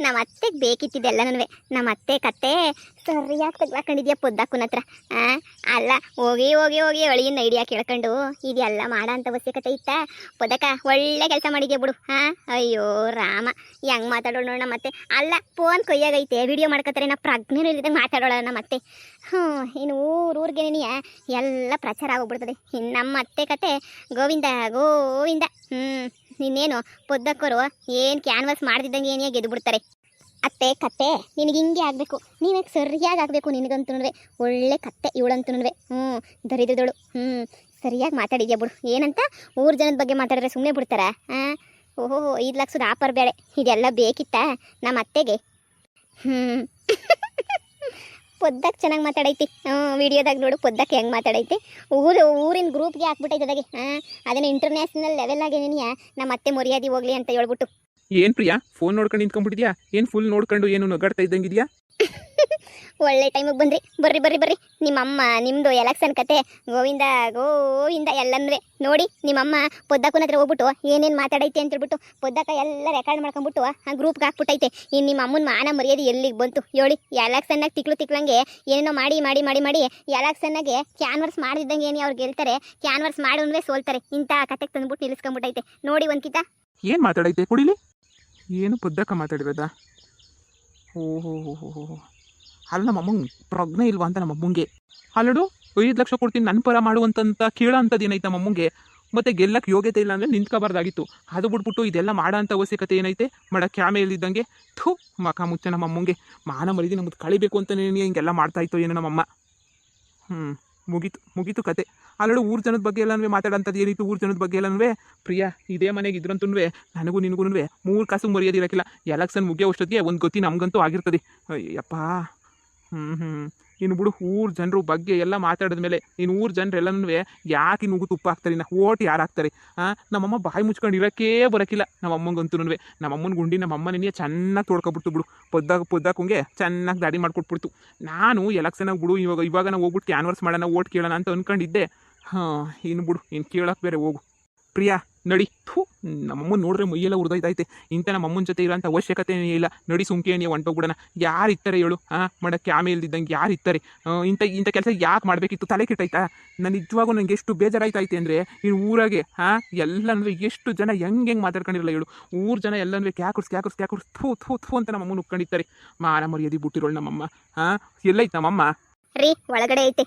ನಮ್ಮ ಅತ್ತೆಗೆ ಬೇಕಿತ್ತಿದ್ದೆಲ್ಲ ನನವೆ. ನಮ್ಮ ಅತ್ತೆ ಕತ್ತೆ ಸರಿಯಾಗಿ ತಗ್ಲಾಕೊಂಡಿದ್ಯಾ ಪೊದ್ದಾಕುನ ಹತ್ರ. ಅಲ್ಲ ಹೋಗಿ ಹೋಗಿ ಹೋಗಿ ಅಳಿಯನ್ನ ಐಡಿಯಾ ಕೇಳ್ಕೊಂಡು ಇದೆಲ್ಲ ಮಾಡೋ ಅಂತ ಅವಶ್ಯಕತೆ ಇತ್ತಾ? ಪೊದಕ ಒಳ್ಳೆ ಕೆಲಸ ಮಾಡಿದ್ಯಾ ಬಿಡು. ಅಯ್ಯೋ ರಾಮ, ಹೆಂಗೆ ಮಾತಾಡೋಣ ನೋಡ ಮತ್ತೆ. ಅಲ್ಲ ಫೋನ್ ಕೊಯ್ಯಾಗೈತೆ, ವಿಡಿಯೋ ಮಾಡ್ಕೊತಾರೆ, ನಾ ಪ್ರಜ್ಞೆನೂ ಇಲ್ದಂಗೆ ಮಾತಾಡೋಳ ನಮ್ಮ ಅತ್ತೆ. ಇನ್ನು ಊರಿಗೆ ನೀನಿಯ ಎಲ್ಲ ಪ್ರಚಾರ ಆಗೋಗ್ಬಿಡ್ತದೆ. ಇನ್ನು ನಮ್ಮ ಅತ್ತೆ ಕತೆ ಗೋವಿಂದ ಗೋವಿಂದ. ಇನ್ನೇನು ಪೊದ್ದಕ್ಕೋರು ಏನು ಕ್ಯಾನ್ವಾಸ್ ಮಾಡ್ತಿದ್ದಂಗೆ ಏನೇ ಗೆದ್ದು ಬಿಡ್ತಾರೆ. ಅತ್ತೆ ಕತ್ತೆ ನಿನಗೆ ಹಿಂಗೆ ಆಗಬೇಕು, ನೀವೇ ಸರಿಯಾಗಿ ಆಗಬೇಕು. ನಿನಗಂತೂ ಒಳ್ಳೆ ಕತ್ತೆ ಇವಳಂತೂ ದರಿದ್ರದಳು. ಸರಿಯಾಗಿ ಮಾತಾಡಿದ್ಯಾ ಬಿಡು. ಏನಂತ ಊರು ಜನದ ಬಗ್ಗೆ ಮಾತಾಡಿದ್ರೆ ಸುಮ್ಮನೆ ಬಿಡ್ತಾರಾ? ಓಹೋ 5 ಲಕ್ಷದ ಆಫರ್ ಬೇಳೆ, ಇದೆಲ್ಲ ಬೇಕಿತ್ತಾ ನಮ್ಮ ಅತ್ತೆಗೆ? ಪೊದ್ದಕ್ಕೆ ಚೆನ್ನಾಗಿ ಮಾತಾಡೈತಿ. ವಿಡಿಯೋದಾಗ ನೋಡು ಪೊದ್ದಕ್ಕೆ ಹೆಂಗೆ ಮಾತಾಡೈತಿ. ಊರಿನ ಗ್ರೂಪ್ಗೆ ಹಾಕ್ಬಿಟ್ಟೈತದಾಗೆ. ಅದನ್ನು ಇಂಟರ್ನ್ಯಾಷನಲ್ ಲೆವೆಲ್ಲಾಗೆ ನೀನಿಯ ನಮ್ಮ ಅತ್ತೆ ಮರ್ಯಾದೆ ಹೋಗ್ಲಿ ಅಂತ ಹೇಳ್ಬಿಟ್ಟು. ಏನು ಪ್ರಿಯಾ, ಫೋನ್ ನೋಡ್ಕೊಂಡು ನಿಂತ್ಕೊಂಡ್ಬಿಟ್ಟಿದ್ಯಾ? ಏನು ಫುಲ್ ನೋಡ್ಕೊಂಡು ಏನು ನಗಾಡ್ತಾ ಇದ್ದಂಗಿದ್ಯಾ? ಒಳ್ಳೆ ಟೈಮಿಗೆ ಬಂದ್ರಿ. ಬರ್ರಿ ಬರ್ರಿ ಬರ್ರಿ. ನಿಮ್ಮಮ್ಮ ನಿಮ್ಮದು ಎಲೆಕ್ಷನ್ ಕತೆ ಗೋವಿಂದ ಗೋವಿಂದ ಎಲ್ಲಂದ್ರೆ ನೋಡಿ. ನಿಮ್ಮಮ್ಮ ಪೊದ್ದಾಕನ ಹತ್ರ ಹೋಗ್ಬಿಟ್ಟು ಏನೇನು ಮಾತಾಡೈತೆ ಅಂತ ಹೇಳ್ಬಿಟ್ಟು ಪೊದ್ದಾಕ ಎಲ್ಲ ರೆಕಾರ್ಡ್ ಮಾಡ್ಕೊಂಡ್ಬಿಟ್ಟು ಆ ಗ್ರೂಪ್ಗೆ ಹಾಕ್ಬಿಟ್ಟೈತೆ. ಇನ್ನು ನಿಮ್ಮ ಅಮ್ಮನ ಮಾನ ಮರ್ಯಾದೆ ಎಲ್ಲಿಗೆ ಬಂತು ಹೇಳಿ? ಎಲೆಕ್ಷನ್ನಾಗ ತಿಕ್ಲಂಗೆ ಏನೇನೋ ಮಾಡಿ ಮಾಡಿ ಮಾಡಿ ಮಾಡಿ ಎಲೆಕ್ಷನ್ನಾಗೆ ಕ್ಯಾನ್ವರ್ಸ್ ಮಾಡಿದ್ದಂಗೆ ಏನೇ ಅವ್ರು ಗೆಲ್ತಾರೆ, ಕ್ಯಾನ್ವರ್ಸ್ ಮಾಡೋನ್ವೇ ಸೋಲ್ತಾರೆ. ಇಂಥ ಕತೆಗೆ ತಂದ್ಬಿಟ್ಟು ನಿಲ್ಲಿಸ್ಕೊಂಡ್ಬಿಟ್ಟೈತೆ ನೋಡಿ ಒಂದ್ಕಿತ. ಏನು ಮಾತಾಡೈತೆ ಕುಡಿಲಿ? ಏನು ಪೊದ್ದಕ್ಕ ಮಾತಾಡಿರೋದಾ? ಓಹೋ ಅಲ್ಲ, ನಮ್ಮಮ್ಮಂಗೆ ಪ್ರಜ್ಞೆ ಇಲ್ವಾ ಅಂತ ನಮ್ಮಮ್ಮಂಗೆ. ಅಲ್ಲಡು 5 ಲಕ್ಷ ಕೊಡ್ತೀನಿ ನನ್ನ ಪರ ಮಾಡುವಂತ ಕೇಳೋ ಅಂಥದ್ದು ಏನೈತೆ ನಮ್ಮಮ್ಮಂಗೆ? ಮತ್ತೆ ಗೆಲ್ಲಕ್ಕೆ ಯೋಗ್ಯತೆ ಇಲ್ಲ ಅಂದರೆ ನಿಂತ್ಕೋಬಾರ್ದಾಗಿತ್ತು. ಅದು ಬಿಟ್ಬಿಟ್ಟು ಇದೆಲ್ಲ ಮಾಡೋ ಅಂಥ ಅವಶ್ಯಕತೆ ಏನೈತೆ? ಮಾಡಕ್ಕೆ ಕ್ಯಾಮೇಲೆ ಇದ್ದಂಗೆ ಮಕ ಮುಚ್ಚೆ ನಮ್ಮಮ್ಮಂಗೆ ಮಾನ ಮರಿದಿ ನಮ್ಗೆ ಕಳಿಬೇಕು ಅಂತಲೇ ಹಿಂಗೆಲ್ಲ ಮಾಡ್ತಾಯಿತ್ತು ಏನೋ ನಮ್ಮಮ್ಮ. ಮುಗೀತು ಕತೆ. ಅಲ್ಲಡು ಊರು ಜನದ ಬಗ್ಗೆ ಎಲ್ಲನೂ ಮಾತಾಡೋಂಥದ್ದು ಏನಿತ್ತು? ಊರು ಜನದ ಬಗ್ಗೆ ಎಲ್ಲನೂ ಪ್ರಿಯಾ ಇದೇ ಮನೆಗೆ ಇದ್ರಂತೂ ನನಗೂ ನಿನಗೂ 3 ಕಾಸು ಮರ್ಯಾದಿರಕ್ಕಿಲ್ಲ. ಎಲೆಕ್ಷನ್ ಮುಗಿಯೋ ಅಷ್ಟೊತ್ತಿಗೆ ಒಂದು ಗೊತ್ತಿ ನಮಗಂತೂ ಆಗಿರ್ತದೆ. ಅಯ್ಯಪ್ಪ. ಇನ್ನು ಬಿಡು, ಊರು ಜನರು ಬಗ್ಗೆ ಎಲ್ಲ ಮಾತಾಡಿದ ಮೇಲೆ ಇನ್ನು ಊರು ಜನರೆಲ್ಲನೂ ಯಾಕೆ ನುಗ್ಗು ತುಪ್ಪ ಹಾಕ್ತಾರೆ? ಓಟ್ ಯಾರು ಹಾಕ್ತಾರೆ? ನಮ್ಮಮ್ಮ ಬಾಯಿ ಮುಚ್ಕೊಂಡು ಇರೋಕ್ಕೇ ಬರೋಕ್ಕಿಲ್ಲ ನಮ್ಮಮ್ಮಂಗಂತೂ. ನಮ್ಮಮ್ಮನ ಗುಂಡಿ ನಮ್ಮಮ್ಮನೇ ಚೆನ್ನಾಗಿ ತೊಳ್ಕೊಬಿಡ್ತು ಬಿಡು. ಪೊದ್ದಾಕಂಗೆ ಚೆನ್ನಾಗಿ ದಾಡಿ ಮಾಡಿಕೊಟ್ಬಿಡ್ತು. ನಾನು ಎಲೆಕ್ಷನಾಗ ಬಿಡು ಇವಾಗ ನಾವು ಹೋಗ್ಬಿಟ್ಟು ಕ್ಯಾನ್ವರ್ಸ್ ಮಾಡೋಣ, ಓಟ್ ಕೇಳೋಣ ಅಂತ ಅಂದ್ಕೊಂಡಿದ್ದೆ. ಇನ್ನು ಬಿಡು, ಇನ್ನು ಕೇಳೋಕೆ ಬೇರೆ ಹೋಗು ಪ್ರಿಯಾ. ನಡಿ. ನಮ್ಮಮ್ಮನ ನೋಡ್ರೆ ಮೈಯೆಲ್ಲ ಉರ್ದೈತೈತೆ. ಇಂಥ ನಮ್ಮಮ್ಮನ ಜೊತೆ ಇರೋಂಥ ಅವಶ್ಯಕತೆ ಇಲ್ಲ. ನಡಿ ಸುಮ್ಕೆ ನೀವು ಹೊಂಟೋಗ್ಬಿಡೋಣ. ಯಾರು ಇರ್ತಾರೆ ಹೇಳು? ಮಾಡಕ್ಕೆ ಆಮೇಲೆ ಇದ್ದಂಗೆ ಯಾರು ಇರ್ತಾರೆ? ಇಂಥ ಕೆಲಸ ಯಾಕೆ ಮಾಡಬೇಕಿತ್ತು? ತಲೆ ಕೆಟ್ಟಾಯ್ತಾ? ನಾನು ನಿಜವಾಗೂ ನನಗೆ ಎಷ್ಟು ಬೇಜಾರಾಯ್ತೈತೆ ಅಂದರೆ ಇನ್ನು ಊರಾಗೆ ಎಲ್ಲನೂ ಎಷ್ಟು ಜನ ಹೆಂಗೆ ಮಾತಾಡ್ಕೊಂಡಿರಲ್ಲ ಹೇಳು? ಊರು ಜನ ಎಲ್ಲನೂ ಕ್ಯಾಕುರ್ಸ್ ಥೂ ಅಂತ ನಮ್ಮಮ್ಮನ ಉಟ್ಕೊಂಡಿರ್ತಾರೆ. ಮಾನ ಮರ್ಯಾದೆ ಬಿಟ್ಟಿರೋಳು ನಮ್ಮಮ್ಮ. ಎಲ್ಲೈತೆ ನಮ್ಮಮ್ಮ? ರೀ ಒಳಗಡೆ ಐತೆ.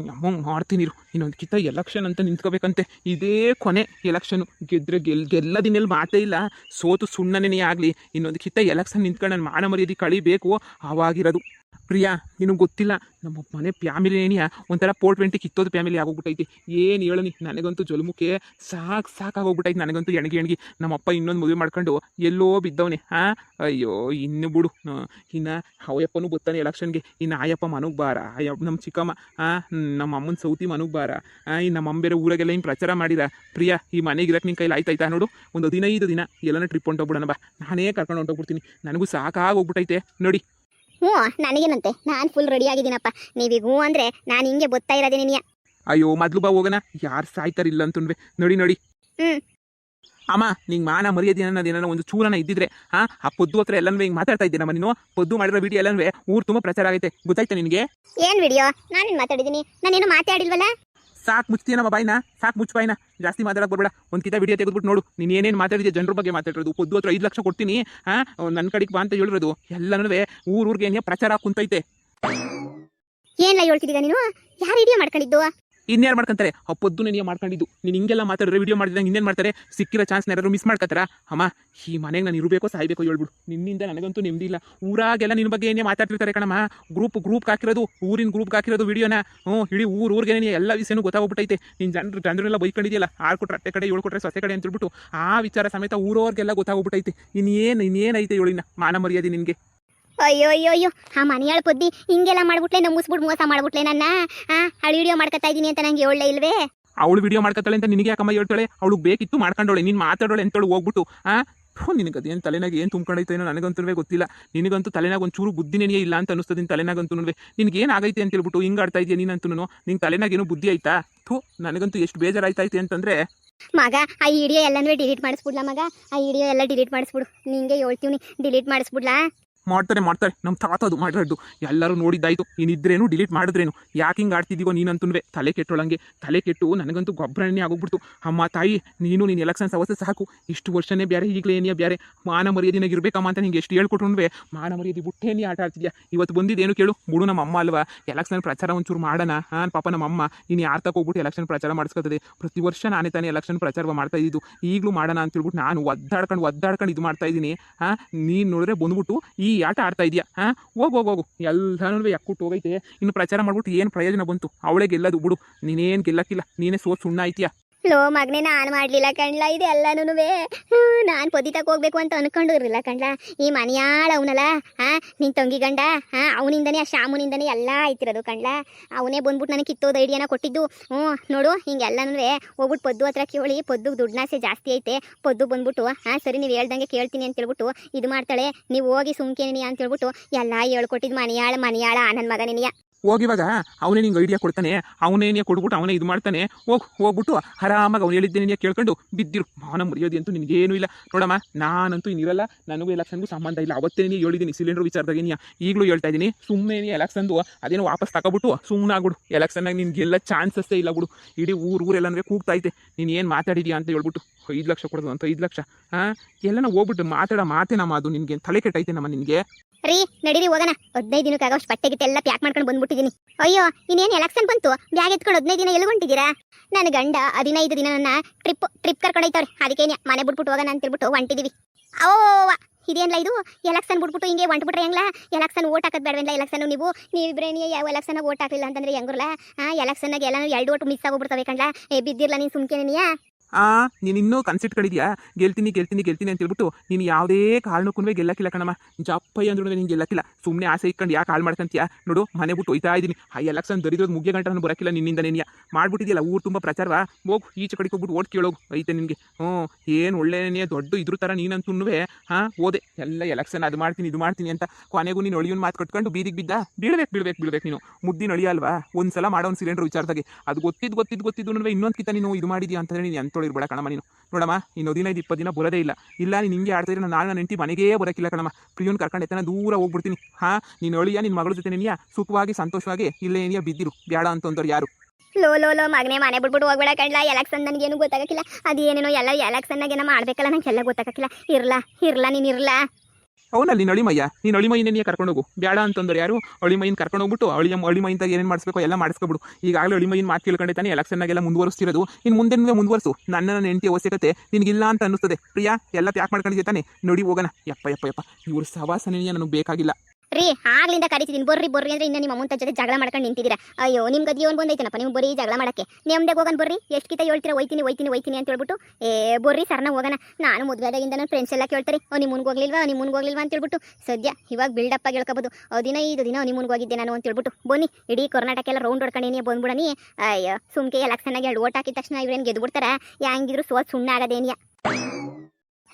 ನಮ್ಮಂಗೆ ಮಾಡ್ತೀನಿ. ಇನ್ನೊಂದು ಕಿತ್ತ ಎಲೆಕ್ಷನ್ ಅಂತ ನಿಂತ್ಕೋಬೇಕಂತೆ. ಇದೇ ಕೊನೆ ಎಲೆಕ್ಷನು. ಗೆದ್ರೆ ಗೆಲ್ಲದಿನೆಲ್ಲಿ ಮಾತೇ ಇಲ್ಲ. ಸೋತು ಸುಣ್ಣನೇ ಆಗಲಿ, ಇನ್ನೊಂದು ಕಿತ್ತ ಎಲೆಕ್ಷನ್ ನಿಂತ್ಕೊಂಡು ನನ್ನ ಮಾನ ಮರ್ಯಾದೆ ಕಳಿಬೇಕು. ಆವಾಗಿರೋದು. ಪ್ರಿಯಾ ನಿನಗೆ ಗೊತ್ತಿಲ್ಲ, ನಮ್ಮ ಮನೆ ಫ್ಯಾಮಿಲಿನೇನಿಯ ಒಂಥರ 420 ಕಿತ್ತೋದು ಫ್ಯಾಮಿಲಿ ಆಗೋಗ್ಬಿಟ್ಟೈತಿ. ಏನು ಹೇಳನಿ, ನನಗಂತೂ ಜೊಲ್ಮುಖೆ ಸಾಕಾಗೋಗ್ಬಿಟ್ಟೈತಿ. ನನಗಂತೂ ಎಣಗಿ ನಮ್ಮಪ್ಪ ಇನ್ನೊಂದು ಮದುವೆ ಮಾಡ್ಕೊಂಡು ಎಲ್ಲೋ ಬಿದ್ದವನೇ. ಅಯ್ಯೋ ಇನ್ನು ಬಿಡು. ಇನ್ನು ಅವಯಪ್ಪನೂ ಬರ್ತಾನೆ ಎಲೆಕ್ಷನ್ಗೆ. ಇನ್ನು ಆಯಪ್ಪ ಮನಗೆ ಬಾರ, ನಮ್ಮ ಚಿಕ್ಕಮ್ಮ ನಮ್ಮ ಅಮ್ಮನ ಸೌತಿ ಮನಗೆ ಬಾರ. ಇನ್ನು ನಮ್ಮ ಬೇರೆ ಊರಾಗೆಲ್ಲ ಹಿಂಗೆ ಪ್ರಚಾರ ಮಾಡಿದ. ಪ್ರಿಯಾ ಈ ಮನೆಗೆ ಇರಕ್ಕೆ ನಿನ್ನ ಕೈಲಿ ಆಯ್ತಾಯ್ತಾ ನೋಡು? ಒಂದು 15 ದಿನ ಎಲ್ಲನೂ ಟ್ರಿಪ್ ಹೊಂಟೋಗ್ಬಿಡೋಣ ಬಾ. ನಾನೇ ಕರ್ಕೊಂಡು ಹೊಂಟೋಗ್ಬಿಡ್ತೀನಿ. ನನಗೂ ಸಾಕಾಗೋಗ್ಬಿಟ್ಟೈತೆ ನೋಡಿ. ನನಗೇನಂತೆ, ನಾನು ಫುಲ್ ರೆಡಿ ಆಗಿದ್ದೀನಪ್ಪ. ನೀವೀಗ ಅಂದರೆ ನಾನು ಹಿಂಗೆ ಗೊತ್ತಾ ಇರೋದೇ ನಿನಿಯ. ಅಯ್ಯೋ ಮೊದ್ಲು ಬಾ ಹೋಗೋಣ. ಯಾರು ಸಾಯ್ತಾರಿಲ್ಲ ಅಂತಂದ್ವೆ. ನೋಡಿ. ಅಮ್ಮ ನಿಂಗೆ ಮಾನ ಮರ್ಯಾದೆ ಅನ್ನೋದೇನೋ ಒಂದು ಚೂರನ ಇದ್ದಿದ್ರೆ ಆ ಪೊದ್ದು ಹತ್ರ ಎಲ್ಲನೂ ಹಿಂಗೆ ಮಾತಾಡ್ತಾ ಇದ್ದೇನಮ್ಮ ನೀನು? ಪೊದ್ದು ಮಾಡಿರೋ ವಿಡಿಯೋ ಎಲ್ಲನೂ ಊರು ತುಂಬ ಪ್ರಚಾರ ಆಗೈತೆ, ಗೊತ್ತಾಯ್ತಾ ನಿನಗೆ? ಏನು ವಿಡಿಯೋ? ನಾನೇನು ಮಾತಾಡಿದ್ದೀನಿ? ನಾನೇನು ಮಾತಾಡಿಲ್ವಲ್ಲ. ಸಾಕು ಮುಚ್ತೀನಮ್ಮ ಬಾಯಿನ, ಸಾಕು ಮುಚ್ಚು ಬಾಯಿನ. ಜಾಸ್ತಿ ಮಾತಾಡಕ್ಕೆ ಬರಬೇಡ. ಒಂದು ಕಿತ ವಿಡಿಯೋ ತೆಗೆದ್ಬಿಟ್ಟು ನೋಡು. ನೀನು ಏನೇನು ಮಾತಾಡಿದ್ಯಾ? ಜನರ ಬಗ್ಗೆ ಮಾತಾಡಿರೋದು. ಪೊದ್ದು ಹತ್ರ 5 ಲಕ್ಷ ಕೊಡ್ತೀನಿ ನನ್ನ ಕಡೆಗೆ ಬಾ ಅಂತ ಹೇಳಿರೋದು ಎಲ್ಲನೂ ಊರಿಗೆ ಏನೇ ಪ್ರಚಾರ ಕುಂತೈತೆ. ಏನಿಲ್ಲ ಹೇಳ್ತಿದ್ದೀಗ ನೀನು? ಯಾರು ವಿಡಿಯೋ ಮಾಡ್ಕೊಂಡಿದ್ದು? ಇನ್ಯಾರು ಮಾಡ್ಕೊಂತಾರೆ? ಆ ಪೊದ್ದು ನೀನು ಮಾಡ್ಕೊಂಡಿದ್ದು. ನೀನು ಹಿಂಗೆಲ್ಲ ಮಾತಾಡಿದ್ರೆ ವಿಡಿಯೋ ಮಾಡಿದಂಗೆ ಇನ್ನೇನು ಮಾಡ್ತಾರೆ? ಸಿಕ್ಕಿರೋ ಚಾನ್ಸ್ ಯಾರು ಮಿಸ್ ಮಾಡ್ಕೊತಾರ? ಅಮ್ಮ ಈ ಮನೆಗೆ ನಾನು ಇರಬೇಕೋ ಸಾಯ್ಬೇಕೋ ಹೇಳ್ಬಿಡು. ನಿನ್ನಿಂದ ನನಗಂತೂ ನೆಮ್ಮದಿ ಇಲ್ಲ. ಊರಾಗೆಲ್ಲ ನಿನ್ನ ಬಗ್ಗೆ ಏನೇ ಮಾತಾಡ್ತಿರ್ತಾರೆ ಕಣಮ್ಮ. ಗ್ರೂಪ್ಗೆ ಹಾಕಿರೋದು, ಊರಿನ ಗ್ರೂಪ್ಗೆ ಹಾಕಿರೋದು ವಿಡಿಯೋನ. ಇಡೀ ಊರಿಗೆ ಎಲ್ಲ ವಿಷಯನೂ ಗೊತ್ತಾಗ್ಬಿಟ್ಟೈತೆ. ನೀನು ಜನರೆಲ್ಲ ಬೈಕೊಂಡಿದೆಯಲ್ಲ, 6 ಕೊಟ್ರೆ ಅತ್ತೆ ಕಡೆ 7 ಕೊಟ್ರೆ ಸೊಸೆ ಕಡೆ ಅಂತ ಹೇಳ್ಬಿಟ್ಟು ಆ ವಿಚಾರ ಸಮೇತ ಊರವ್ರಿಗೆಲ್ಲ ಗೊತ್ತಾಗ್ಬಿಟ್ಟೈತೆ. ಇನ್ನೇನೈತೆ ಹೇಳಿನ ಮಾನ ಮರ್ಯಾದೆ ನಿನಗೆ? ಅಯ್ಯೋ ಆ ಮನೆಯಾಳ ಪೊದ್ದಿ ಹಿಂಗೆಲ್ಲ ಮಾಡ್ಬಿಟ್ಲೆ, ನಂಬಿಸ್ಬಿಟ್ಟು ಮೋಸ ಮಾಡ್ಬಿಟ್ಲೆ ನನ್ನ. ಹಳಿ ವಿಡಿಯೋ ಮಾಡ್ಕೊತಾ ಇದ್ದೀನಿ ಅಂತ ನಂಗೆ ಹೇಳಲೇ ಇಲ್ವೇ? ಅವಳು ವಿಡಿಯೋ ಮಾಡ್ಕೊತಾಳೆ ಅಂತ ನಿನಗೆ ಯಾಕಮ್ಮ ಹೇಳ್ತಾಳೆ? ಅವಳು ಬೇಕಿತ್ತು ಮಾಡ್ಕೊಂಡವಳೆ. ನೀನು ಮಾತಾಡೋಳೆ ಅಂತೇಳಿ ಹೋಗ್ಬಿಟ್ಟು ನಿನಗೆ ಅದೇನು ತಲೆನಾಗ ಏನು ತುಂಬ್ಕೊಂಡೈತೆ ಏನೋ ನನಗಂತೂ ಗೊತ್ತಿಲ್ಲ. ನಿನಗಂತೂ ತಲೆನಾಗ ಒಂಚೂರು ಬುದ್ಧಿನೇ ಇಲ್ಲ ಅಂತ ಅನಿಸ್ತದೆ. ನಿನ್ನ ತಲೆನಾಗಂತೂ ನಿನಗೇನು ಆಗೈತೆ ಅಂತ ಹೇಳ್ಬಿಟ್ಟು ಹಿಂಗೆ ಆಡ್ತಾ ಇದೆಯಾ ನೀನಂತೂ? ನಿಂಗೆ ತಲೆನಾಗ ಏನೋ ಬುದ್ಧಿ ಆಯ್ತಾ? ನನಗಂತೂ ಎಷ್ಟು ಬೇಜಾರಾಯ್ತೈತೆ ಅಂತಂದರೆ ಮಗ ಆ ವಿಡಿಯೋ ಎಲ್ಲನೂ ಡಿಲೀಟ್ ಮಾಡಿಸ್ಬಿಡ್ಲಾ ಮಗ, ಆ ವಿಡಿಯೋ ಎಲ್ಲ ಡಿಲೀಟ್ ಮಾಡಿಸ್ಬಿಡು, ನಿಂಗೆ ಹೇಳ್ತೀವಿ ಡಿಲೀಟ್ ಮಾಡಿಸ್ಬಿಡ್ಲಾ. ಮಾಡ್ತಾರೆ ನಮ್ಮ ತಾತ ಅದು ಮಾಡಿರೋದು ಎಲ್ಲರೂ ನೋಡಿದ್ದಾಯ್ತು. ಇನ್ನಿದ್ರೇನು ಡಿಲೀಟ್ ಮಾಡಿದ್ರೇನು, ಯಾಕೆ ಹಿಂಗೆ ಆಡ್ತಿದ್ದೀವೋ ನೀನಂತೂ ತಲೆ ಕೆಟ್ಟೊಳಂಗೆ ತಲೆ ಕೆಟ್ಟು ನನಗಂತೂ ಗೊಬ್ಬರನೇ ಆಗೋಗ್ಬಿಡ್ತು. ಅಮ್ಮ ತಾಯಿ ನೀನು ನೀನು ಎಲೆಕ್ಷನ್ಸ್ ಅವಸ್ಥೆ ಸಾಕು, ಇಷ್ಟು ವರ್ಷನೇ ಬೇರೆ ಈಗಲೇ ಏನಿಯಾ ಬೇರೆ, ಮಾನ ಮರ್ಯಾದಿನಾಗ ಇರಬೇಕಮ್ಮ ಅಂತ ನಿಂಗೆ ಎಷ್ಟು ಹೇಳ್ಕೊಟ್ರುವೆ ಮಾನ ಮರ್ಯಾದೆ ಬಿಟ್ಟೇ ನೀ ಆಟ ಆಡ್ತಿದ್ಯಾ. ಇವತ್ತು ಬಂದಿದ್ದೇನು ಕೇಳು, ಬಿಡು ನಮ್ಮ ಅಮ್ಮ ಅಲ್ವಾ ಎಲೆಕ್ಷನ್ ಪ್ರಚಾರ ಒಂಚೂರು ಮಾಡೋಣ ಪಾಪ ನಮ್ಮ ಅಮ್ಮ ನೀನು ಯಾರು ತಗೋಗ್ಬಿಟ್ಟು ಎಲೆಕ್ಷನ್ ಪ್ರಚಾರ ಮಾಡಿಸ್ಕೊತದೆ. ಪ್ರತಿ ವರ್ಷ ನಾನೇ ತಾನೇ ಎಲೆಕ್ಷನ್ ಪ್ರಚಾರ ಮಾಡ್ತಾ ಇದ್ದು, ಈಗಲೂ ಮಾಡೋಣ ಅಂತ ಹೇಳ್ಬಿಟ್ಟು ನಾನು ಒದ್ದಾಡ್ಕೊಂಡು ಇದು ಮಾಡ್ತಾ ಇದ್ದೀನಿ. ನೀನು ನೋಡಿದ್ರೆ ಬಂದ್ಬಿಟ್ಟು ಈ ಆಟ ಆಡ್ತಾ ಇದೆಯಾ. ಹೋಗು ಎಲ್ಲನೂ ಯಾಕುಟ್ಟು ಹೋಗೈತೆ. ಇನ್ನು ಪ್ರಚಾರ ಮಾಡ್ಬಿಟ್ಟು ಏನು ಪ್ರಯೋಜನ ಬಂತು, ಅವಳೇ ಗೆಲ್ಲದು ಬಿಡು, ನೀನೇನು ಗೆಲ್ಲಕ್ಕಿಲ್ಲ, ನೀನೇ ಸುಣ್ಣ ಐತಿಯಾ. ಲೋ ಮಗನೇ ನಾನು ಮಾಡಲಿಲ್ಲ ಕಣ್ಲ ಇದು ಎಲ್ಲನೂ. ನಾನು ಪೊದಿತಕ್ಕೆ ಹೋಗ್ಬೇಕು ಅಂತ ಅನ್ಕೊಂಡು ಇರಲಿಲ್ಲ ಕಣ್ಲ. ಈ ಮನೆಯಾಳ ಅವನಲ್ಲ ನಿನ್ನ ತಂಗಿ ಗಂಡ ಅವನಿಂದನೇ ಆ ಶಾಮುನಿಂದನೇ ಎಲ್ಲ ಆಯ್ತಿರೋದು ಕಣ್ಲ. ಅವನೇ ಬಂದ್ಬಿಟ್ಟು ನನಗೆ ಕಿತ್ತೋದು ಐಡಿಯಾನ ಕೊಟ್ಟಿದ್ದು. ನೋಡು ಹಿಂಗೆಲ್ಲನೂ ಹೋಗ್ಬಿಟ್ಟು ಪೊದ್ದು ಹತ್ರ ಕೇಳಿ, ಪೊದ್ದುಗೆ ದುಡ್ನಾಸೆ ಜಾಸ್ತಿ ಐತೆ, ಪೊದ್ದು ಬಂದ್ಬಿಟ್ಟು ಸರಿ ನೀವು ಹೇಳ್ದಂಗೆ ಕೇಳ್ತೀನಿ ಅಂತ ಹೇಳ್ಬಿಟ್ಟು ಇದು ಮಾಡ್ತಾಳೆ, ನೀವು ಹೋಗಿ ಸುಮ್ಕೇನಿ ಅಂತ ಹೇಳ್ಬಿಟ್ಟು ಎಲ್ಲ ಹೇಳ್ಕೊಟ್ಟಿದ್ದು ಮನೆಯಾಳ ನನ್ನ ಮಗನೇನಿಯ. ಹೋಗಿವಾಗ ಅವನೇ ನಿಂಗೆ ಐಡಿಯಾ ಕೊಡ್ತಾನೆ, ಅವನೇ ಕೊಡ್ಬಿಟ್ಟು ಅವನೇ ಇದು ಮಾಡ್ತಾನೆ. ಹೋಗ್ಬಿಟ್ಟು ಆರಾಮಾಗಿ ಅವ್ನು ಹೇಳಿದ್ದೇನೆ ಕೇಳ್ಕೊಂಡು ಬಿದ್ದಿರು. ಮಾನ ಮರ್ಯಾದೆ ಅಂತೂ ನಿನಗೇನು ಇಲ್ಲ ನೋಡಮ್ಮ. ನಾನಂತೂ ಇನ್ನಿರಲ್ಲ, ನನಗೂ ಎಲೆಕ್ಷನ್ಗೂ ಸಂಬಂಧ ಇಲ್ಲ. ಅವತ್ತೇ ನೀನು ಹೇಳಿದ್ದೀನಿ ಸಿಲಿಂಡರ್ ವಿಚಾರದಾಗೇನಿಯ, ಈಗಲೂ ಹೇಳ್ತಾ ಇದ್ದೀನಿ. ಸುಮ್ಮನೆ ನೀ ಎಲೆಕ್ಷನ್ದು ಅದೇನೋ ವಾಪಸ್ ತಗೊಬಿಟ್ಟು ಸುಮ್ಮನೆ ಆಗ್ಬಿಡು. ಎಲೆಕ್ಷನ್ನಾಗ ನಿನ್ಗೆಲ್ಲ ಚಾನ್ಸಸ್ಸೇ ಇಲ್ಲ ಬಿಡು. ಇಡೀ ಊರೆಲ್ಲನೂ ಕೂಗ್ತೈತೆ ನೀನು ಏನು ಮಾತಾಡಿದ್ಯಾ ಅಂತ ಹೇಳ್ಬಿಟ್ಟು. 5 ಲಕ್ಷ ಕೊಡೋದು ಅಂತ 5 ಲಕ್ಷ ಎಲ್ಲನ ಹೋಗ್ಬಿಟ್ಟು ಮಾತಾಡೋ ಮಾತೇ ನಮ್ಮ ಅದು. ನಿನಗೆ ತಲೆ ಕೆಟ್ಟೈತೆ ನಮ್ಮ ನಿನಗೆ. ರೀ ನಡೀರಿ ಹೋಗೋಣ, 15 ದಿನಕ್ಕಾಗೋಷ್ಟು ಬಟ್ಟೆ ಗಿಟ್ಟೆ ಎಲ್ಲ ಪ್ಯಾಕ್ ಮಾಡ್ಕೊಂಡು ಬಂದ್ಬಿಟ್ಟಿದ್ದೀನಿ. ಅಯ್ಯೋ ಇನ್ನೇನು ಎಲೆಕ್ಷನ್ ಬಂತು, ಬ್ಯಾಗ್ ಎತ್ಕೊಂಡು 15 ದಿನ ಎಲ್ಗೊಂಡಿದ್ದೀರಾ? ನನ್ನ ಗಂಡ 15 ದಿನ ನನ್ನ ಟ್ರಿಪ್ ಕರ್ಕೊಂಡೈತವ್ರೆ, ಅದಕ್ಕೇನೆ ಮನೆ ಬಿಟ್ಬಿಟ್ಟು ಹೋಗೋಣ ಅಂತ ಹೇಳ್ಬಿಟ್ಟು ಹೊಂಟಿದ್ದೀವಿ. ಇದೇನಿಲ್ಲ ಇದು ಎಲೆಕ್ಷನ್ ಬಿಟ್ಬಿಟ್ಟು ಹಿಂಗೆ ಹೊಂಟ್ಬಿಟ್ರೆ ಹೆಂಗ್ಲ? ಎಲೆಕ್ಷನ್ ಓಟ್ ಹಾಕೋದು ಬೇಡವೆಲ್ಲ. ಎಲೆಕ್ಷನ್ ನೀವಿಬ್ರೇನಿ ಯಾವ ಎಲೆಕ್ಷನಾಗ ಓಟ್ ಹಾಕಲಿಲ್ಲ ಅಂತಂದ್ರೆ ಹೆಂಗಿರಲ್ಲ? ಎಲೆಕ್ಷನ್ನಾಗ ಎಲ್ಲ 2 ಓಟು ಮಿಸ್ ಆಗೋಗ್ಬಿಡ್ತವೆ ಕಣ್ಲ. ಬಿದ್ದಿರಲ್ಲ ನೀನು ಸುಮ್ಕೇನಿಯಾ? ನೀನು ಇನ್ನೂ ಕನ್ಸಿಟ್ ಕಡಿದ್ಯಾ ಗೆಲ್ತೀನಿ ಅಂತ ಹೇಳ್ಬಿಟ್ಟು ನೀನು ಯಾವುದೇ ಕಾರಣಕ್ಕೂ ಗೆಲ್ಲಕ್ಕಿಲ್ಲ ಕಣಮ್ಮ. ಜಪ್ಪಯ್ಯ ಅಂದ್ರೂ ನೀನು ಗೆಲ್ಲಕ್ಕಿಲ್ಲ. ಸುಮ್ಮನೆ ಆಸೆ ಇಟ್ಕೊಂಡು ಯಾಕೆ ಹಾಳು ಮಾಡ್ಕೊಂತೀಯಾ? ನೋಡು ಮನೆ ಬಿಟ್ಟು ಹೋಯ್ತಾ ಇದ್ದೀನಿ. ಆ ಎಲೆಕ್ಷನ್ ದರಿದ್ರೋದು ಮುಗಿಯ ಗಂಟೆ ಬರೋಕ್ಕಿಲ್ಲ ನಿನ್ನಿಂದ. ನೀನು ಮಾಡ್ಬಿಟ್ಟಿದ್ಯಲ್ಲ ಊರು ತುಂಬ ಪ್ರಚಾರವಾ, ಹೋಗು ಈಚೆ ಕಡೆಗೆ ಹೋಗ್ಬಿಟ್ಟು ಓಟ್ ಕೇಳೋಗು ಐತೆ ನಿನಗೆ. ಏನು ಒಳ್ಳೆಯ ದೊಡ್ಡ ಇದ್ರ ಥರ ನೀನಂತೂ ಓದೆ ಎಲ್ಲ ಎಲೆಕ್ಷನ್ ಅದು ಮಾಡ್ತೀನಿ ಇದು ಮಾಡ್ತೀನಿ ಅಂತ. ಕೊನೆಗೂ ನೀನು ಅಳಿಯೋನ್ ಮಾತು ಕಟ್ಕೊಂಡು ಬೀದಿಗೆ ಬಿದ್ದ. ಬೀಳ್ಬೇಕು ನೀನು ಮುದ್ದಿನ ಅಳಿಯಲ್ವಾ? ಒಂದ್ಸಲ ಮಾಡೋ ಒಂದು ಸಿಲಿಂಡರ್ ವಿಚಾರದಾಗೆ ಅದು ಗೊತ್ತಿದ್ದು ಇನ್ನೊಂದು ಕಿತ್ತ ನೀನು ಇದು ಮಾಡಿದ್ಯಾ ಅಂತಂದರೆ ನೀನು ಎಂತೊಳಿರ್ಬೇಡ ಕಣಮ್ಮ. ನೀನು ನೋಡಮ್ಮ ಇನ್ನು 15-20 ದಿನ ಬರೋದೇ ಇಲ್ಲ ನೀನು ಹಿಂಗೆ ಆಡ್ತಾ ಇದ್ರೆ ನಾನು ನನ್ನ ಹೆಂಡತಿ ಮನೆಗೇ ಬರೋಕ್ಕಿಲ್ಲ ಕಣಮ್ಮ. ಪ್ರಿಯೋನ್ ಕರ್ಕೊಂಡು ಎತ್ತನ ದೂರ ಹೋಗ್ಬಿಡ್ತೀನಿ. ನೀನು ಅಳಿಯ ನಿನ್ನ ಮಗಳ ಜೊತೆ ನೀನಿಯಾ ಸುಖವಾಗಿ ಸಂತೋಷವಾಗಿ ಇಲ್ಲೇ ಏನಿಯಾ ಬಿದ್ದಿರು. ಬೇಡ ಅಂತಂದವ್ರು ಯಾರು? ಲೋ ಮಗನೇ ಮನೆ ಬಿಟ್ಬಿಟ್ಟು ಹೋಗ್ಬೇಡ ಕಣ್ಲ. ಎಲೆಕ್ಷನ್ ನನಗೇನು ಗೊತ್ತಾಗಕ್ಕಿಲ್ಲ. ಅದೇನೇನೋ ಎಲ್ಲ ಎಲೆಕ್ಷನ್ನಾಗೇನೋ ಮಾಡ್ಬೇಕಲ್ಲ, ನಂಗೆಲ್ಲ ಗೊತ್ತಾಗಕ್ಕಿಲ್ಲ. ಇರ್ಲಾ ನೀನು ಇರ್ಲಾ. ಅವನಲ್ಲಿ ನೀನು ಅಳಿಮಯ್ಯನೇ ಕರ್ಕೊಂಡು ಹೋಗು. ಬೇಡ ಅಂತಂದ್ರೆ ಯಾರು? ಅಳಿಮಯ್ಯನ ಕರ್ಕೊಂಡು ಹೋಗ್ಬಿಟ್ಟು ಅಳಿಮಯ್ಯಂತ ಏನೇನು ಮಾಡಿಸ್ಬೇಕು ಎಲ್ಲ ಮಾಡಿಸ್ಕೊಬಿಡು. ಈಗಾಗಲೇ ಅಳಿಮಯ್ಯನ ಮಾತು ಕೇಳ್ಕೊಂಡೆ ತಾನೆ ಎಲೆಕ್ಷನ್ನಾಗೆಲ್ಲ ಮುಂದುವರಿಸ್ತಿರೋದು. ಇನ್ನು ಮುಂದೆ ಮುಂದುವರಿಸು. ನನ್ನ ಹೆಂಡತಿ ಅವಶ್ಯಕತೆ ನಿನಗಿಲ್ಲ ಅಂತ ಅನ್ನಿಸ್ತದೆ. ಪ್ರಿಯಾ ಎಲ್ಲ ಪ್ಯಾಕ್ ಮಾಡ್ಕೊಂಡಿದ್ದೆ ತಾನೆ, ನೋಡಿ ಹೋಗೋಣ. ಯಪ್ಪ ಇವ್ರ ಸವಾಸನೆಯ ನನಗೆ ಬೇಕಾಗಿಲ್ಲ. ರೀ ಆಗ್ಲಿಂದ ಕರಿತಿದ್ದೀನಿ ಬರ್ರಿ ಅಂದ್ರೆ ಇನ್ನು ನಿಮ್ಮ ಅಮ್ಮನ ಜೊತೆ ಜಗಳ ಮಾಡ್ಕೊಂಡು ನಿಂತಿದ್ದೀರಾ. ಅಯ್ಯೋ ನಿಮ್ಗೆ ಅದಿಯೋನ್ ಬಂದೈತನಪ್ಪ, ನೀವು ಬರೀ ಜಗಳ ಮಾಡಕ್ಕೆ. ನೆಮ್ಮದಿಗೆ ಹೋಗೋಣ ಬರ್ರಿ. ಎಷ್ಟು ಕಿತ ಹೇಳ್ತೀರಾ ಹೋಯ್ತೀನಿ ಅಂತ ಹೇಳ್ಬಿಟ್ಟು ಬರ್ರಿ ಸರ್ನ ಹೋಗೋಣ. ನಾನು ಮದುವೆದಾಗಿಂದ ನನ್ನ ಫ್ರೆಂಡ್ಸ್ ಎಲ್ಲ ಕೇಳ್ತಾರೆ ನಿಮ್ಮನ್ಗೆ ಹೋಗ್ಲಿಲ್ವಾ ಅಂತ ಹೇಳ್ಬಿಟ್ಟು. ಸದ್ಯ ಇವಾಗ ಬಿಲ್ಡಪ್ ಆಗಿ ಹೇಳ್ಕೊಬೋದು. 15 ದಿನ ನಿಮ್ಮನ್ಗೆ ಹೋಗಿದ್ದೆ ನಾನು ಅಂತ ಹೇಳ್ಬಿಟ್ಟು. ಬನ್ನಿ ಇಡೀ ಕರ್ನಾಟಕ ಎಲ್ಲ ರೌಂಡ್ ಹೊಡ್ಕೊಂಡೇನಿ ಬಂದ್ಬಿಡನಿ. ಅಯ್ಯೋ ಸುಮ್ಕೆ ಎಲೆಕ್ಷನ್ನಾಗಿ 2 ಓಟ್ ಹಾಕಿದ ತಕ್ಷಣ ಇವ್ರೇನು ಗೆದ್ಬಿಡ್ತಾರ? ಹೆಂಗಿದ್ರು ಸುಣ್ಣ ಆಗದೇನಿಯ.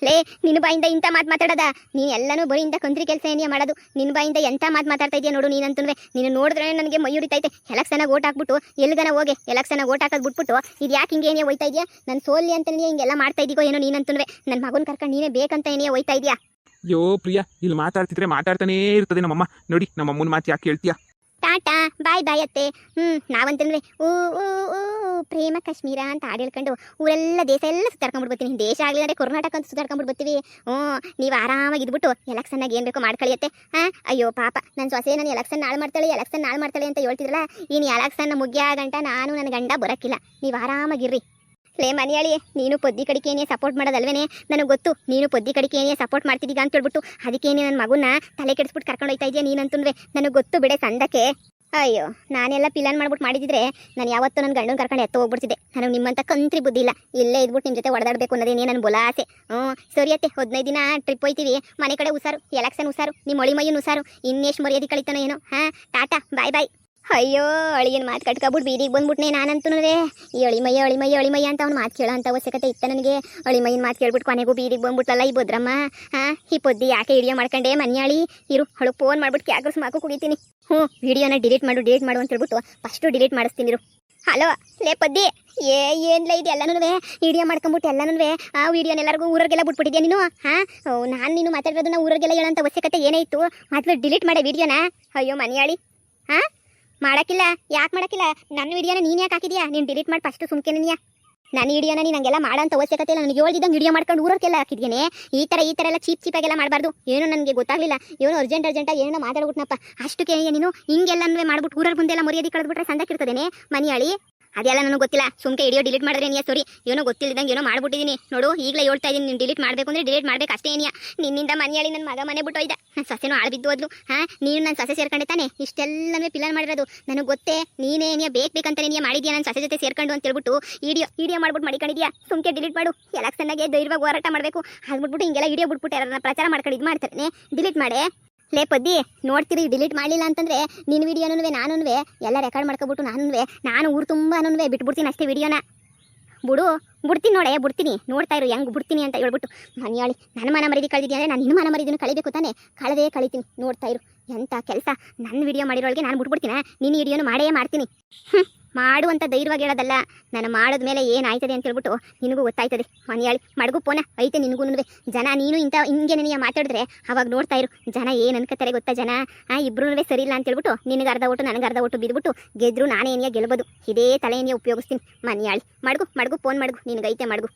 ಲೇ ನಿನ್ನ ಬಾಯಿಂದ ಇಂಥ ಮಾತು ಮಾತಾಡೋದ? ನೀನು ಎಲ್ಲನೂ ಬರೀ ಕಂತ್ರಿ ಕೆಲಸ ಏನಿಯ ಮಾಡೋದು? ನಿನ್ನ ಬಾಯಿಂದ ಎಂಥ ಮಾತು ಮಾತಾಡ್ತಾ ಇದೆಯಾ ನೋಡು. ನೀನಂತೂ ನೀನು ನೋಡಿದ್ರೆ ನನಗೆ ಮೈ ಉರಿತೈತೆ. ಎಲೆಕ್ಷನಾಗ ಓಟ್ ಹಾಕ್ಬಿಟ್ಟು ಎಲ್ಗನ ಹೋಗಿ ಎಲೆಕ್ಷನಾಗ ಓಟ್ ಹಾಕೋದು ಬಿಟ್ಬಿಟ್ಟು ಇದು ಯಾಕೆ ಹಿಂಗೆ ಏನಿಯಾ ಹೋಯ್ತಾ ಇದೆಯಾ? ನಾನು ಸೋಲ್ಲಿ ಅಂತ ಹಿಂಗೆಲ್ಲ ಮಾಡ್ತಾ ಇದೀಗೋ ಏನೋ ನೀನಂತೂ. ನನ್ನ ಮಗನ ಕರ್ಕೊಂಡು ನೀನೇ ಬೇಕಂತ ಏನಿಯಾ ಹೋಯ್ತಾ ಇದೆಯಾ? ಯೋ ಪ್ರಿಯಾ, ಇಲ್ಲಿ ಮಾತಾಡ್ತಿದ್ರೆ ಮಾತಾಡ್ತಾನೇ ಇರ್ತದೆ ನಮ್ಮಮ್ಮ. ನೋಡಿ ನಮ್ಮಮ್ಮನ ಮಾತು ಯಾಕೆ ಕೇಳ್ತೀಯಾ? ಟಾಟಾ ಬಾಯ್ ಅತ್ತೆ. ನಾವಂತಂದ್ರೆ ಪ್ರೇಮ ಕಾಶ್ಮೀರ ಅಂತ ಹಾಡು ಹೇಳ್ಕೊಂಡು ಊರೆಲ್ಲ ದೇಶ ಎಲ್ಲ ಸುತ್ತಾಡ್ಕೊಂಡ್ಬಿಟ್ಟು ಬರ್ತೀನಿ. ದೇಶ ಆಗಲಿ ಅಂದರೆ ಕರ್ನಾಟಕ ಅಂತ ಸುತ್ತಾಡ್ಕೊಂಡ್ಬಿಟ್ಟು ಬರ್ತೀವಿ. ನೀವು ಆರಾಮಾಗಿ ಇದ್ಬಿಟ್ಟು ಎಲೆಕ್ಷನ್ನಾಗ ಏನು ಬೇಕೋ ಮಾಡ್ಕೊಳ್ಳಿಯತ್ತೆ. ಅಯ್ಯೋ ಪಾಪ ನನ್ನ ಸೊಸೆ ನಾನು ಎಲೆಕ್ಷನ್ ನಾಳೆ ಮಾಡ್ತಾಳೆ ಅಂತ ಹೇಳ್ತಿದ್ರಲ್ಲ. ಇನ್ನು ಎಲೆಕ್ಷನ್ ಮುಗಿಯ ಗಂಟ ನಾನು ನನ್ನ ಗಂಡ ಬರೋಕ್ಕಿಲ್ಲ. ನೀವು ಆರಾಮಾಗಿರ್ರಿ. ಲೇ ಮನೆಯಾಳಿ, ನೀನು ಪೊದ್ದಿ ಕಡಿಕೆನೇ ಸಪೋರ್ಟ್ ಮಾಡೋದಲ್ವೇನೆ? ನನಗೆ ಗೊತ್ತು ನೀನು ಪೊದ್ದಿ ಕಡಿಕೆನೇ ಸಪೋರ್ಟ್ ಮಾಡ್ತಿದ್ದೀಗ ಅಂತ ಹೇಳ್ಬಿಟ್ಟು. ಅದಕ್ಕೇನೆ ನನ್ನ ಮಗುನ ತಲೆ ಕೆಡಿಸ್ಬಿಟ್ಟು ಕರ್ಕೊಂಡು ಹೋಯ್ತಾ ಇದೆಯಾ ನೀನಂತೂ? ನನಗೆ ಗೊತ್ತು ಬಿಡೆ ಸಂದಕ್ಕೆ. ಅಯ್ಯೋ ನಾನೆಲ್ಲ ಪ್ಲಾನ್ ಮಾಡ್ಬಿಟ್ಟು ಮಾಡಿದ್ರೆ ನಾನು ಯಾವತ್ತೂ ನನ್ನ ಗಂಡನ ಕರ್ಕೊಂಡು ಎತ್ತ ಹೋಗ್ಬಿಡ್ತಿದ್ದೆ. ನನಗೆ ನಿಮ್ಮಂತ ಕಂತ್ರಿ ಬುದ್ಧಿ ಇಲ್ಲ. ಇಲ್ಲೇ ಇದ್ಬಿಟ್ಟು ನಿಮ್ಮ ಜೊತೆ ಹೊಡೆದಾಡಬೇಕು ಅನ್ನೋದೇನೇ ನನ್ನ ಬೊಲ ಆಸೆ. ಸರಿಯತ್ತೆ 15 ದಿನ ಟ್ರಿಪ್ ಹೋಯ್ತೀವಿ. ಮನೆ ಕಡೆ ಹುಷಾರು, ಎಲೆಕ್ಷನ್ ಹುಷಾರು, ನಿಮ್ಮ ಅಳಿಮಯ್ಯನ ಹುಷಾರು. ಇನ್ನೆಷ್ಟು ಮರ್ಯಾದೆ ಕಳಿತಾನೋ ಏನೋ. ಟಾಟಾ ಬಾಯ್. ಅಯ್ಯೋ ಅಳಿಯನ್ ಮಾತು ಕಟ್ಕೊಬಿಟ್ಟು ಬೀದಿಗೆ ಬಂದ್ಬಿಟ್ನೆ ನಾನಂತೂ. ಈ ಅಳಿಮಯ್ಯ ಅಂತ ಅವ್ನು ಮಾತು ಕೇಳೋ ಅಂತ ಅವಶ್ಯಕತೆ ಇತ್ತ ನನಗೆ? ಅಳಿಮಯ್ಯನ ಮಾತು ಕೇಳ್ಬಿಟ್ಟು ಕೊನೆಗೂ ಬೀದಿಗೆ ಬಂದ್ಬಿಟ್ಟಲ್ಲ ಈ ಭದ್ರಮ್ಮ. ಈ ಪೊದ್ದಿ ಯಾಕೆ ವಿಡಿಯೋ ಮಾಡ್ಕೊಂಡೆ? ಮನ್ಯಾಳಿ ಇರು ಅವಳು ಫೋನ್ ಮಾಡ್ಬಿಟ್ಟು ಕ್ಯಾಕರ್ಸ್ ಮಾಕು ಕುಡಿತೀನಿ. ವಿಡಿಯೋನ ಡಿಲೀಟ್ ಮಾಡು ಅಂತ ಹೇಳ್ಬಿಟ್ಟು ಫಸ್ಟು ಡಿಲೀಟ್ ಮಾಡಿಸ್ತೀನಿ ಇರು. ಹಲೋ ಲೇ ಪದ್ದಿ ಏನ್ಲ ಇದು ಎಲ್ಲನೂ ವಿಡಿಯೋ ಮಾಡ್ಕೊಂಬಿಟ್ಟು ಎಲ್ಲನೂ ಆ ವಿಡಿಯೋನ ಎಲ್ಲರಿಗೂ ಊರಿಗೆಲ್ಲ ಬಿಟ್ಬಿಟ್ಟಿದ್ಯಾ ನೀನು ಹಾಂ ನಾನು ನೀನು ಮಾತಾಡೋದು ನಾವು ಊರಿಗೆಲ್ಲ ಹೇಳೋಂಥ ಅವಶ್ಯಕತೆ ಏನಾಯಿತು ಮೊದಲು ಡಿಲೀಟ್ ಮಾಡೇ ವಿಡಿಯೋನ ಅಯ್ಯೋ ಮನೆಯಾಳಿ ಹಾಂ ಮಾಡೋಕ್ಕಿಲ್ಲ ಯಾಕೆ ಮಾಡೋಕ್ಕಿಲ್ಲ ನನ್ನ ವಿಡಿಯೋನ ನೀನು ಯಾಕೆ ಹಾಕಿದ್ಯಾ ನೀನು ಡಿಲೀಟ್ ಮಾಡಿ ಫಸ್ಟು ಸುಮ್ಕೆ ನೀನು ನನ್ನ ವಿಡಿಯೋನ ನೀನು ಹಂಗೆಲ್ಲ ಮಾಡೋಂಥ ಅವಶ್ಯಕತೆ ಇಲ್ಲ ನನಗೆ ಹೇಳ್ದಿದ್ದಂಗೆ ವಿಡಿಯೋ ಮಾಡ್ಕೊಂಡು ಊರಕ್ಕೆಲ್ಲ ಹಾಕಿದ್ಯೇನೆ ಈ ಥರ ಎಲ್ಲ ಚೀಪಾಗೆಲ್ಲ ಮಾಡಬಾರ್ದು ಏನೋ ನನಗೆ ಗೊತ್ತಾಗಲಿಲ್ಲ ಏನೋ ಅರ್ಜೆಂಟಾಗಿ ಏನೋ ಮಾತಾಡ್ಬಿಟ್ನಪ್ಪ ಅಷ್ಟಕ್ಕೆ ನೀನು ಹಿಂಗೆಲ್ಲನೂ ಮಾಡ್ಬಿಟ್ಟು ಊರಲ್ಲಿ ಮುಂದೆಲ್ಲ ಮರ್ಯಾದೆ ಕಳೆದ್ಬಿಟ್ರೆ ಸಂದಕ್ಕಿರ್ತದೇನೆ ಮನೆಯಾಳಿ ಅದೆಲ್ಲ ನನಗೆ ಗೊತ್ತಿಲ್ಲ ಸುಮ್ಕೆ ವಿಡಿಯೋ ಡಿಲೀಟ್ ಮಾಡಿದ್ರೆ ನೀ ಸಾರಿ ಏನೋ ಗೊತ್ತಿಲ್ಲದಂಗೆ ಏನೋ ಮಾಡ್ಬಿಟ್ಟಿದ್ದೀನಿ ನೋಡು ಈಗಲೇ ಹೇಳ್ತಾ ಇದ್ದೀನಿ ನೀನು ಡಿಲೀಟ್ ಮಾಡಬೇಕು ಅಂದರೆ ಡಿಲೀಟ್ ಮಾಡಬೇಕು ಅಷ್ಟೇ ಏನಿಯಾ ನಿನ್ನಿಂದ ಮನೆಯಾಳಿ ನನ್ನ ಮಗ ಮನೆ ಬಿಟ್ಟು ಹೋಯ್ದ ನನ್ನ ಸೊಸೆನೂ ಆಳ್ಬಿದ್ದು ಹೋದ್ಲು ಹಾಂ ನೀನು ನನ್ನ ಸೊಸೆ ಸೇರ್ಕೊಂಡೆ ತಾನೆ ಇಷ್ಟೆಲ್ಲನೂ ಪ್ಲಾನ್ ಮಾಡಿರೋದು ನನಗೆ ಗೊತ್ತೇ ನೀನೇ ಬೇಕಂತ ನೀನು ಮಾಡಿದ್ಯಾ ನನ್ನ ಸೊಸೆ ಜೊತೆ ಸೇರ್ಕೊಂಡು ಅಂತ ಹೇಳ್ಬಿಟ್ಟು ವಿಡಿಯೋ ಮಾಡ್ಬಿಟ್ಟು ಮಾಡಿಕೊಂಡಿದ್ಯಾ ಸುಮ್ಕೆ ಡಿಲೀಟ್ ಮಾಡು ಎಲೆಕ್ಷನ್ನಾಗೆ ಧೈರ್ಯವಾಗಿ ಹೋರಾಟ ಮಾಡಬೇಕು ಹಾಗ್ಬಿಟ್ಬಿಟ್ಟು ಹಿಂಗೆಲ್ಲ ವಿಡಿಯೋ ಬಿಟ್ಬಿಟ್ಟು ಯಾರನ್ನ ಪ್ರಚಾರ ಮಾಡ್ಕೊಂಡು ಇದು ಮಾಡ್ತಾರೆ ಡಿಲೀಟ್ ಮಾಡೆ ಲೇ ಪದ್ದಿ ನೋಡ್ತೀರಿ ಡಿಲೀಟ್ ಮಾಡಲಿಲ್ಲ ಅಂತಂದರೆ ನಿನ್ನ ವಿಡಿಯೋನೂ ನಾನು ಎಲ್ಲ ರೆಕಾರ್ಡ್ ಮಾಡ್ಕೊಬಿಟ್ಟು ನಾನು ಊರು ತುಂಬಾ ಬಿಟ್ಬಿಡ್ತೀನಿ ಅಷ್ಟೇ ವಿಡಿಯೋನ ಬಿಡ್ತೀನಿ ಬಿಡ್ತೀನಿ ನೋಡ್ತಾ ಇರು ಹೆಂಗೆ ಬಿಡ್ತೀನಿ ಅಂತ ಹೇಳ್ಬಿಟ್ಟು ಮನೆಯಾಳಿ ನನ್ನ ಮನ ಮರಿದಿ ಕಳೆದಿದ್ದೆ ಅಂದರೆ ನಾನು ನಿನ್ನ ಮನ ಮರಿದಿನ ಕಳಿಬೇಕು ತಾನೆ ಕಳಿತೀನಿ ನೋಡ್ತಾ ಇರು ಎಂಥ ಕೆಲಸ ನನ್ನ ವಿಡಿಯೋ ಮಾಡಿರೋಳಿಗೆ ನಾನು ಬಿಟ್ಬಿಡ್ತೀನಿ ನಿನ್ನ ವಿಡಿಯೋನು ಮಾಡ್ತೀನಿ ಮಾಡುವಂಥ ಧೈರ್ಯವಾಗಿ ಹೇಳೋದಲ್ಲ ನಾನು ಮಾಡಿದ್ಮೇಲೆ ಏನಾಯ್ತದೆ ಅಂತ ಹೇಳ್ಬಿಟ್ಟು ನಿನಗೂ ಗೊತ್ತಾಯ್ತದೆ ಮನೆಯಾಳಿ ಮಡಗು ಪೋನ ಐತೆ ನಿನಗೂ ಜನ ನೀನು ಇಂಥ ಹಿಂಗೆ ನೀನು ಮಾತಾಡಿದ್ರೆ ಅವಾಗ ನೋಡ್ತಾ ಇರು ಜನ ಏನು ಅನ್ಕೋತಾರೆ ಗೊತ್ತಾ ಜನ ಇಬ್ರೂ ಸರಿ ಇಲ್ಲ ಅಂತ ಹೇಳ್ಬಿಟ್ಟು ನಿನಗೆ ಅರ್ಧ ಒಟ್ಟು ನನಗೆ ಅರ್ಧ ಒಟ್ಟು ಬಿದ್ದುಬಿಟ್ಟು ಗೆದ್ರು ನಾನೇ ಗೆಲ್ಬೋದು ಇದೇ ತಲೆಯನ್ನೇ ಉಪಯೋಗಿಸ್ತೀನಿ ಮನೆಯಾಳಿ ಮಡಗು ಫೋನ್ ಮಡಗು ನಿನಗೈತೆ ಮಡಗು